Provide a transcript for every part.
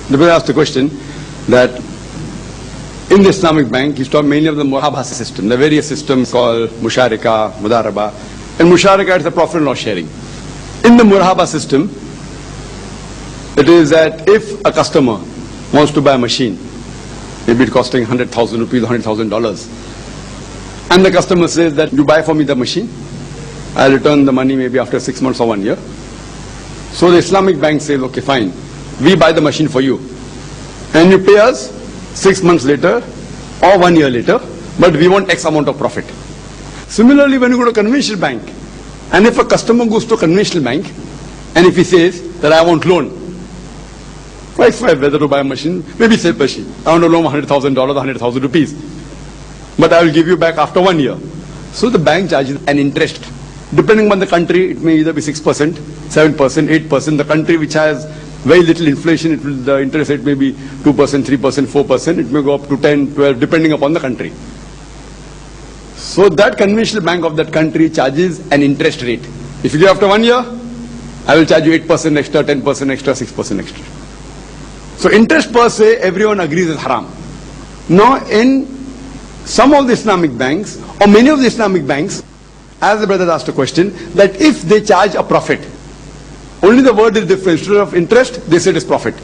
The brother asked the question that in the Islamic Bank, he's taught mainly of the Murabha system. There are various systems called Musharika, Mudaraba. And Musharika is the profit and loss sharing. In the Murabha system, it is that if a customer wants to buy a machine, maybe it's costing 100,000 rupees, $100,000, and the customer says that you buy for me the machine, I'll return the money maybe after 6 months or 1 year. So the Islamic Bank says, okay, fine, we buy the machine for you, and you pay us 6 months later or 1 year later, but we want X amount of profit. Similarly, when you go to a conventional bank, and if a customer goes to a conventional bank, and if he says that I want loan, whether to buy a machine, maybe say machine, I want to loan $100,000, 100,000 rupees, but I will give you back after 1 year. So the bank charges an interest. Depending on the country, it may either be 6%, 7%, 8%. The country which has very little inflation, the interest rate may be 2%, 3%, 4%. It may go up to 10, 12, depending upon the country. So that conventional bank of that country charges an interest rate. If you give after 1 year, I will charge you 8% extra, 10% extra, 6% extra. So interest per se, everyone agrees is haram. Now in some of the Islamic banks, or many of the Islamic banks, as the brother asked a question, that if they charge a profit, only the word is different. Instead of interest, they say it is profit.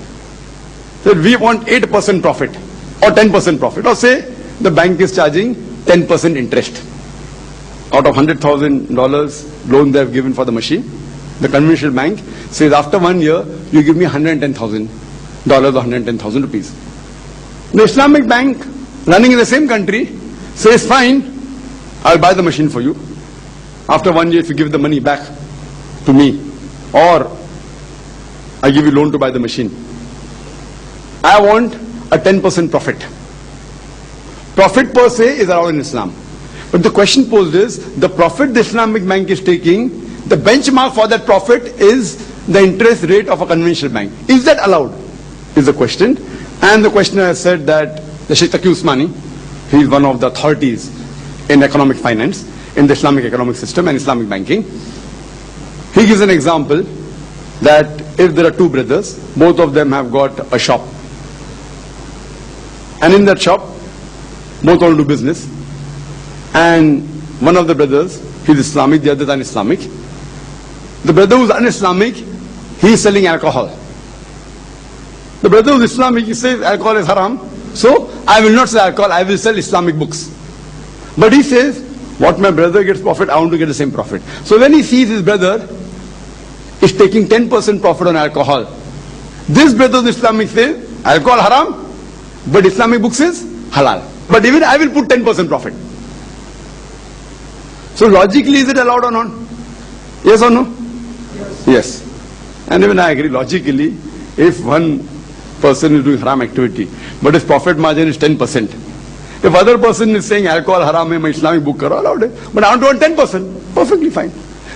So we want 8% profit, or 10% profit, or say the bank is charging 10% interest. Out of $100,000 loan they have given for the machine, the conventional bank says after 1 year, you give me $110,000 or 110,000 rupees. The Islamic bank running in the same country says, fine, I'll buy the machine for you. After 1 year, if you give the money back to me, or I give you loan to buy the machine, I want a 10% profit. Profit per se is allowed in Islam. But the question posed is, the profit the Islamic bank is taking, the benchmark for that profit is the interest rate of a conventional bank. Is that allowed? Is the question. And the questioner has said that the Sheikh Taqi Usmani, he is one of the authorities in economic finance, in the Islamic economic system and Islamic banking. He gives an example that if there are two brothers, both of them have got a shop, and in that shop, both want to do business, and one of the brothers, he is Islamic, the other is un-Islamic. The brother who is un-Islamic, he is selling alcohol. The brother who is Islamic, he says alcohol is haram, so I will not sell alcohol, I will sell Islamic books. But he says, what my brother gets profit, I want to get the same profit. So when he sees his brother is taking 10% profit on alcohol, this brother of Islamic says, alcohol haram, but Islamic books is halal. But even I will put 10% profit. So logically, is it allowed or not? Yes or no? Yes. Yes. And even I agree, logically, if one person is doing haram activity, but his profit margin is 10%, if other person is saying alcohol haram hai, my Islamic book karo, allowed it, but I want to earn 10%, perfectly fine.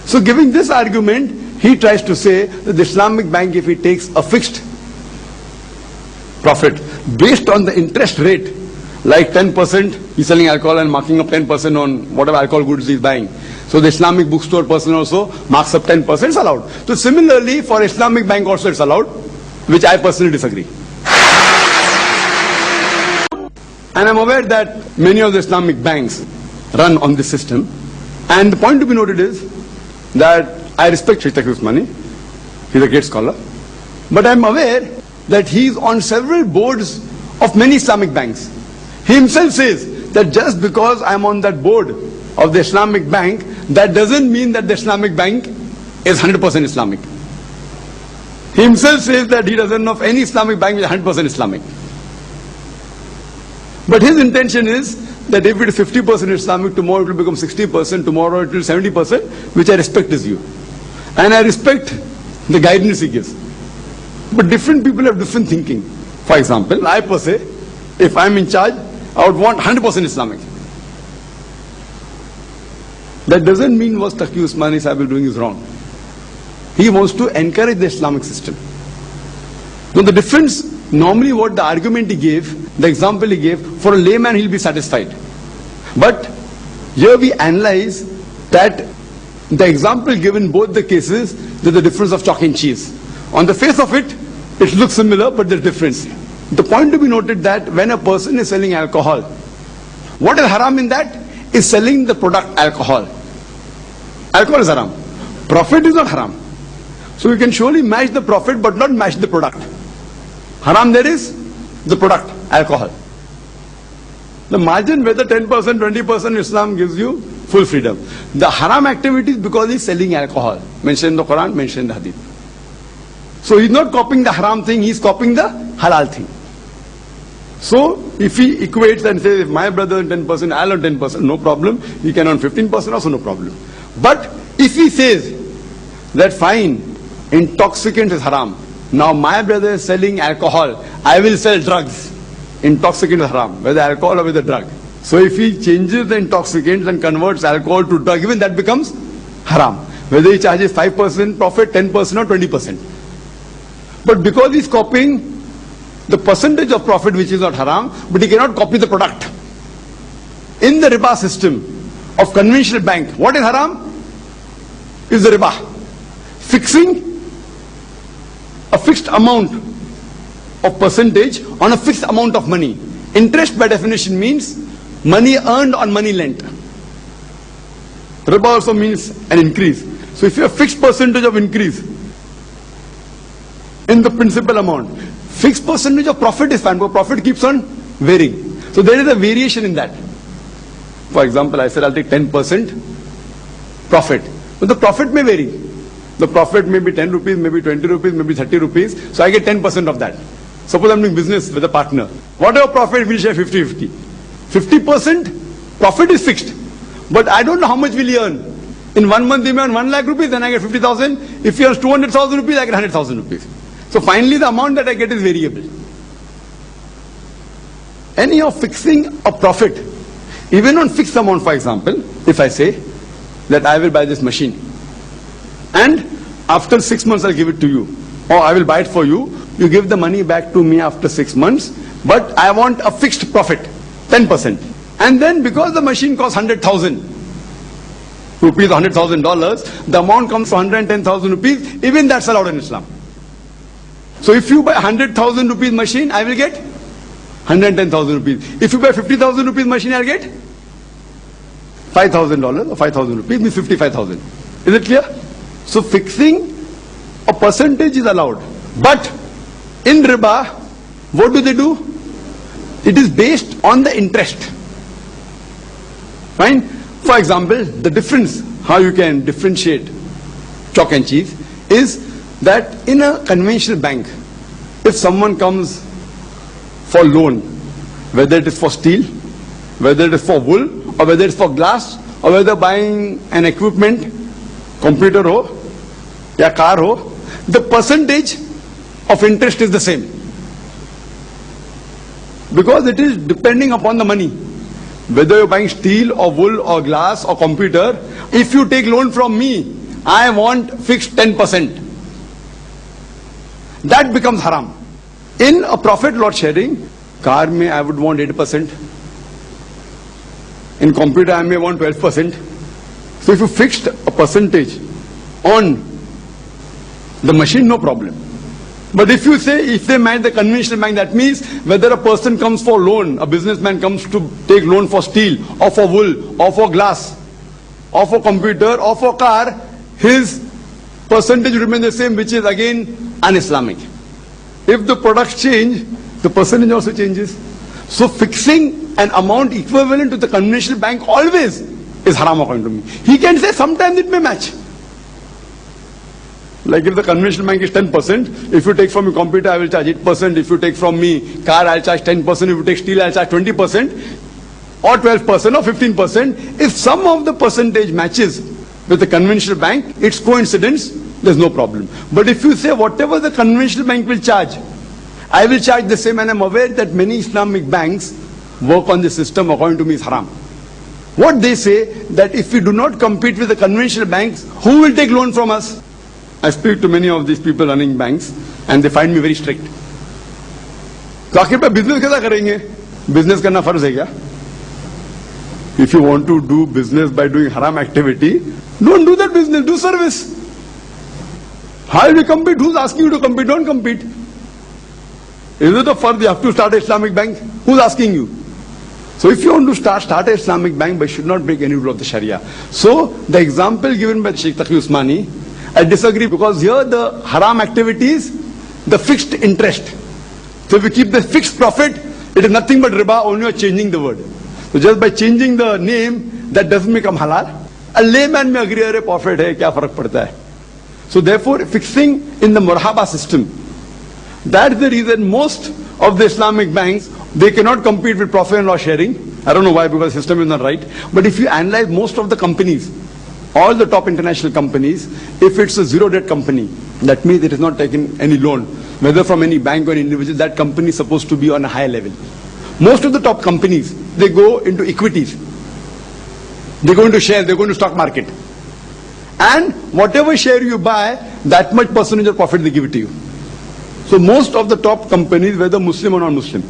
So giving this argument, he tries to say that the Islamic bank, if he takes a fixed profit based on the interest rate, like 10%, he's selling alcohol and marking up 10% on whatever alcohol goods he's buying. So the Islamic bookstore person also marks up 10%, it's allowed. So similarly, for Islamic bank also it's allowed, which I personally disagree. And I'm aware that many of the Islamic banks run on this system. And the point to be noted is that I respect Sheikh Taqi Usmani. He's a great scholar. But I'm aware that he's on several boards of many Islamic banks. He himself says that just because I'm on that board of the Islamic bank, that doesn't mean that the Islamic bank is 100% Islamic. He himself says that he doesn't know of any Islamic bank which is 100% Islamic. But his intention is that if it is 50% Islamic, tomorrow it will become 60%, tomorrow it will be 70%, which I respect his view. And I respect the guidance he gives. But different people have different thinking. For example, I per se, if I'm in charge, I would want 100% Islamic. That doesn't mean what Taqi Usmani Sahib is doing is wrong. He wants to encourage the Islamic system. Now the difference, normally what the argument he gave, the example he gave, for a layman he'll be satisfied. But here we analyze that the example given in both the cases, there's a difference of chalk and cheese. On the face of it, It looks similar, but there's difference. The point to be noted that when a person is selling alcohol, what is haram in that? Is selling the product alcohol. Alcohol is haram. Profit is not haram. So you can surely match the profit but not match the product. Haram there is the product, alcohol. The margin, whether 10%, 20%, Islam gives you full freedom. The haram activity is because he's selling alcohol. Mentioned in the Quran, mentioned in the Hadith. So he's not copying the haram thing, he's copying the halal thing. So if he equates and says, if my brother earns 10%, I'll earn 10%, no problem. He can earn 15%, also no problem. But if he says that fine, intoxicant is haram. Now my brother is selling alcohol, I will sell drugs. Intoxicant is haram, whether alcohol or whether drug. So if he changes the intoxicant and converts alcohol to drug, even that becomes haram. Whether he charges 5% profit, 10% or 20%. But because he's copying the percentage of profit which is not haram, but he cannot copy the product. In the riba system of conventional bank, what is haram? Is the riba. Fixing a fixed amount of percentage on a fixed amount of money. Interest by definition means money earned on money lent. Riba also means an increase. So if you have fixed percentage of increase in the principal amount, fixed percentage of profit is fine, but profit keeps on varying. So there is a variation in that. For example, I said I'll take 10% profit. But the profit may vary. The profit may be 10 rupees, maybe 20 rupees, maybe 30 rupees. So I get 10% of that. Suppose I'm doing business with a partner. Whatever profit, we'll share 50-50. 50% profit is fixed. But I don't know how much will he earn. In 1 month he may earn 1 lakh rupees, then I get 50,000. If he earns 200,000 rupees, I get 100,000 rupees. So finally the amount that I get is variable. Anyhow, fixing a profit, even on fixed amount, for example, if I say that I will buy this machine and after 6 months I'll give it to you, or I will buy it for you, you give the money back to me after 6 months, but I want a fixed profit, 10%. And then because the machine costs 100,000 rupees, $100,000, the amount comes to 110,000 rupees, even that's allowed in Islam. So if you buy 100,000 rupees machine, I will get 110,000 rupees. If you buy 50,000 rupees machine, I'll get $5,000 or 5,000 rupees, means 55,000. Is it clear? So fixing a percentage is allowed. But in riba, what do they do? It is based on the interest. Fine? For example, the difference, how you can differentiate chalk and cheese, is that in a conventional bank, if someone comes for loan, whether it is for steel, whether it is for wool, or whether it is for glass, or whether buying an equipment, computer ho, ya car ho, the percentage of interest is the same. Because it is depending upon the money. Whether you're buying steel or wool or glass or computer, if you take loan from me, I want fixed 10%. That becomes haram. In a profit lot sharing, car may I would want 8%. In computer I may want 12%. So if you fixed a percentage on the machine, no problem. But if you say, if they match the conventional bank, that means whether a person comes for loan, a businessman comes to take loan for steel, or for wool, or for glass, or for computer, or for car, his percentage remains the same, which is again un-Islamic. If the products change, the percentage also changes. So fixing an amount equivalent to the conventional bank always is haram according to me. He can say sometimes it may match. Like if the conventional bank is 10%, if you take from me computer, I will charge 8%. If you take from me car, I'll charge 10%. If you take steel, I'll charge 20%, or 12%, or 15%. If some of the percentage matches with the conventional bank, it's coincidence, there's no problem. But if you say whatever the conventional bank will charge, I will charge the same, and I'm aware that many Islamic banks work on the system, according to me is haram. What they say, that if we do not compete with the conventional banks, who will take loan from us? I speak to many of these people running banks and they find me very strict. तो आखिर पे business कैसा करेंगे? Business करना फर्ज है क्या? If you want to do business by doing haram activity, don't do that business, do service. How will you compete? Who's asking you to compete? Don't compete. Is it a fard you have to start an Islamic bank? Who's asking you? So if you want to start an Islamic bank, but you should not break any rule of the Sharia. So the example given by Sheikh Taqi Usmani, I disagree, because here the haram activities, the fixed interest. So if you keep the fixed profit, it is nothing but riba, only you are changing the word. So just by changing the name, that doesn't become halal. A layman may agree, अरे profit है, क्या फर्क पड़ता है? So therefore, fixing in the murahaba system, that's the reason most of the Islamic banks, they cannot compete with profit and loss sharing. I don't know why, because the system is not right. But if you analyze most of the companies, all the top international companies, if it's a zero debt company, that means it is not taking any loan, whether from any bank or individual, that company is supposed to be on a higher level. Most of the top companies, they go into equities. They go into shares, they go into stock market. And whatever share you buy, that much percentage of profit they give it to you. So most of the top companies, whether Muslim or non-Muslim.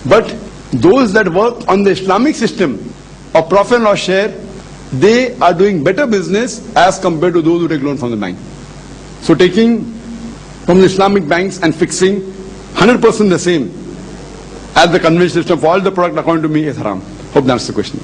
But those that work on the Islamic system of profit and loss share, they are doing better business as compared to those who take loan from the bank. So taking from the Islamic banks and fixing 100% the same as the conventional system for all the product, according to me, is haram. Hope that's the question.